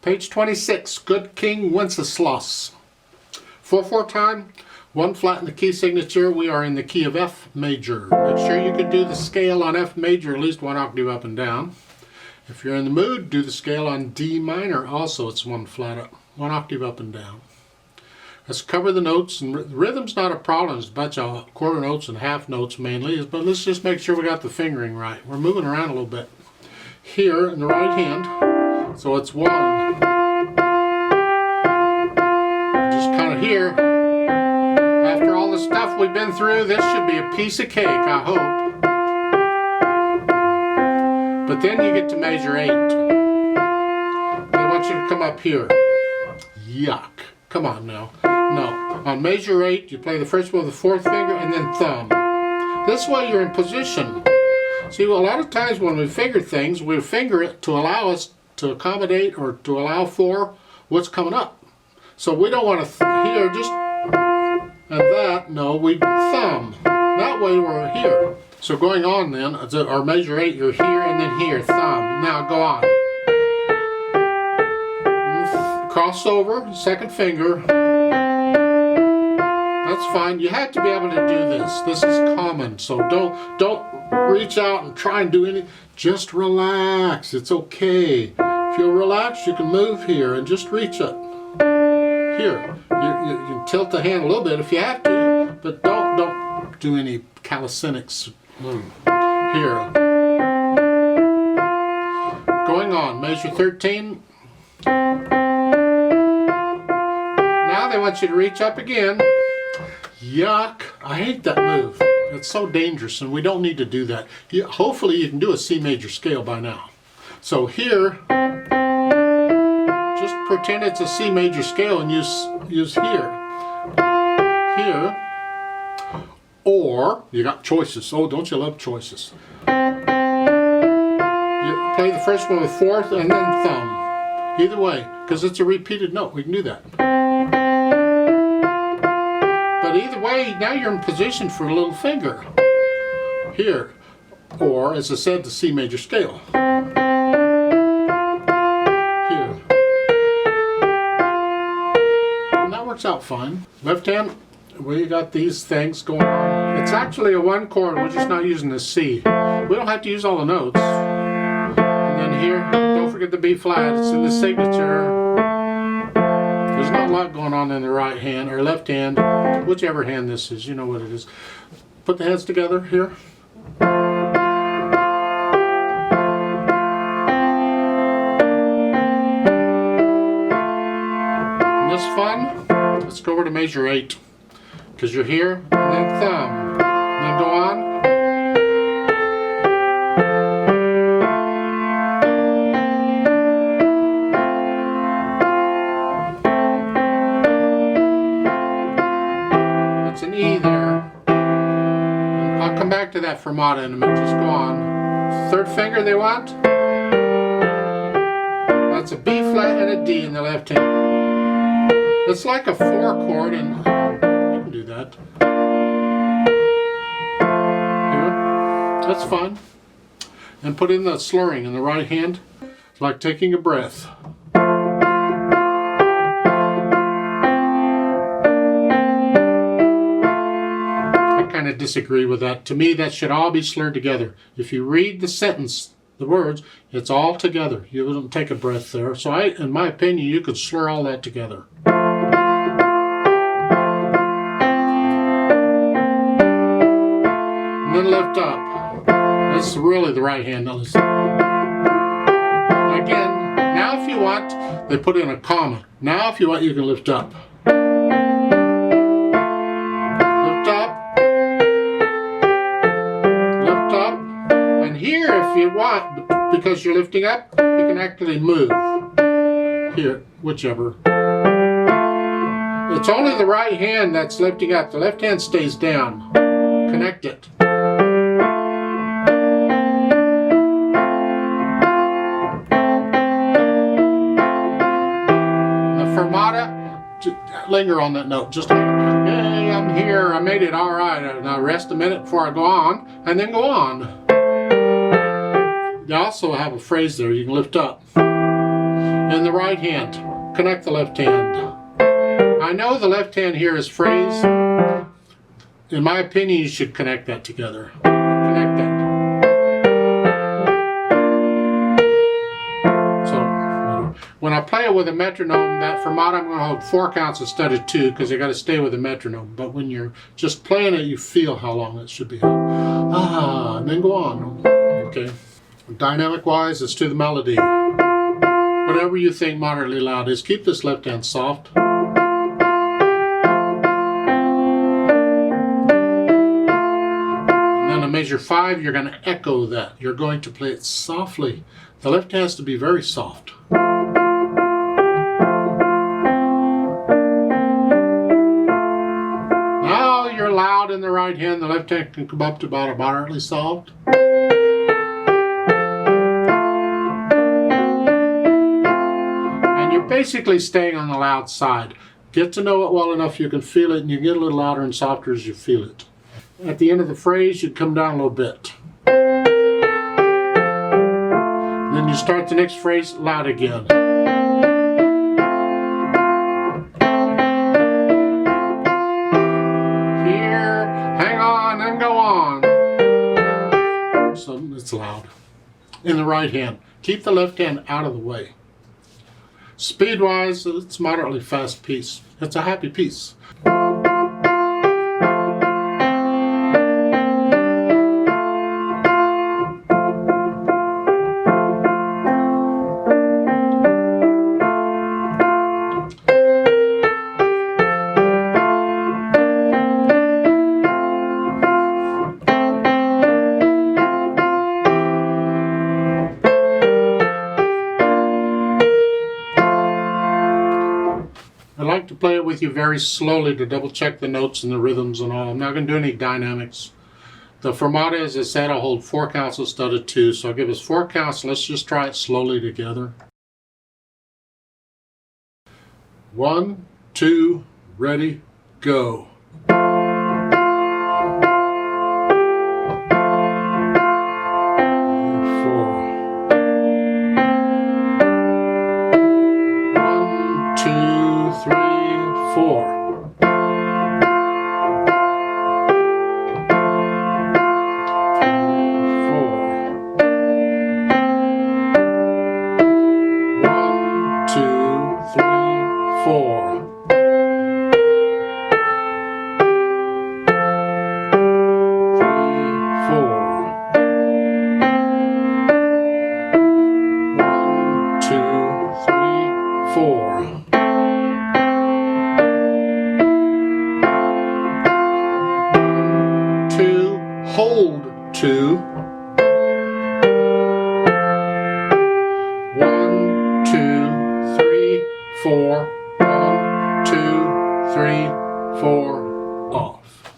Page 26, Good King Wenceslas. 4/4 time, 1 flat in the key signature. We are in the key of F major. Make sure you can do the scale on F major at least 1 octave up and down. If you're in the mood, do the scale on D minor. Also, it's 1 flat up, 1 octave up and down. Let's cover the notes. And rhythm's not a problem. It's a bunch of quarter notes and half notes mainly. But let's just make sure we got the fingering right. We're moving around a little bit. Here in the right hand, so it's 1. Just kind of here. After all the stuff we've been through, this should be a piece of cake, I hope. But then you get to measure 8. I want you to come up here. Yuck. Come on now. No. On measure 8, you play the first one with the 4th finger and then thumb. This way you're in position. See, a lot of times when we finger things, we finger it to allow us to accommodate or to allow for what's coming up. So we don't want to here just and that. No, we thumb. That way we're here. So going on then, or measure 8, you're here and then here, thumb. Now go on. Cross over, 2nd finger. That's fine. You have to be able to do this. This is common. So don't reach out and try and do anything. Just relax. It's okay. If you're relaxed, you can move here and just reach it. Here. You can tilt the hand a little bit if you have to, but don't do any calisthenics. Here. Going on. Measure 13. Now they want you to reach up again. Yuck. I hate that move. It's so dangerous and we don't need to do that. Hopefully you can do a C major scale by now. So here, just pretend it's a C major scale and use here. Here. Or, you got choices. Oh, don't you love choices? You play the first one with 4th and then thumb. Either way, because it's a repeated note. We can do that. But either way, now you're in position for a little finger. Here. Or, as I said, the C major scale. Here. And that works out fine. Left hand, we got these things going on. It's actually a 1 chord, we're just not using the C. We don't have to use all the notes. And then here, don't forget the B flat, it's in the signature. There's not a lot going on in the right hand, or left hand, whichever hand this is, you know what it is. Put the hands together here. Isn't this fun? Let's go over to measure 8. Because you're here, and then thumb. And then go on. That's an E there. I'll come back to that fermata in a minute. Just go on. 3rd finger they want. That's a B flat and a D in the left hand. It's like a 4 chord and do that. Here. That's fine. And put in the slurring in the right hand. It's like taking a breath. I kind of disagree with that. To me, that should all be slurred together. If you read the sentence, the words, it's all together. You wouldn't take a breath there. So in my opinion, you could slur all that together. Then lift up. This is really the right hand. Again, now if you want, they put in a comma. Now if you want, you can lift up. Lift up. Lift up. And here, if you want, because you're lifting up, you can actually move. Here, whichever. It's only the right hand that's lifting up. The left hand stays down. Connect it. Fermata, linger on that note. Just, hey, I'm here, I made it, all right. Now rest a minute before I go on, and then go on. You also have a phrase there you can lift up. In the right hand, connect the left hand. I know the left hand here is phrase. In my opinion, you should connect that together. Connect that. So when I play it with a metronome, that fermata I'm going to hold 4 counts instead of 2 because I got to stay with a metronome. But when you're just playing it, you feel how long it should be. Ah, and then go on. Okay. Dynamic wise, it's to the melody. Whatever you think moderately loud is, keep this left hand soft. And then on measure 5, you're going to echo that. You're going to play it softly. The left hand has to be very soft. Now you're loud in the right hand. The left hand can come up to about a moderately soft. Basically staying on the loud side. Get to know it well enough you can feel it, and you get a little louder and softer as you feel it. At the end of the phrase, you come down a little bit. Then you start the next phrase loud again. Here, hang on, and go on. So it's loud. In the right hand. Keep the left hand out of the way. Speed-wise, it's moderately fast piece. It's a happy piece. I like to play it with you very slowly to double check the notes and the rhythms and all. I'm not going to do any dynamics. The fermata, as I said, I'll hold 4 counts instead of 2. So I'll give us 4 counts. Let's just try it slowly together. 1, 2, ready, go. Hold 2. 1, 2, 3, 4. 1, 2, 3, 4. Off.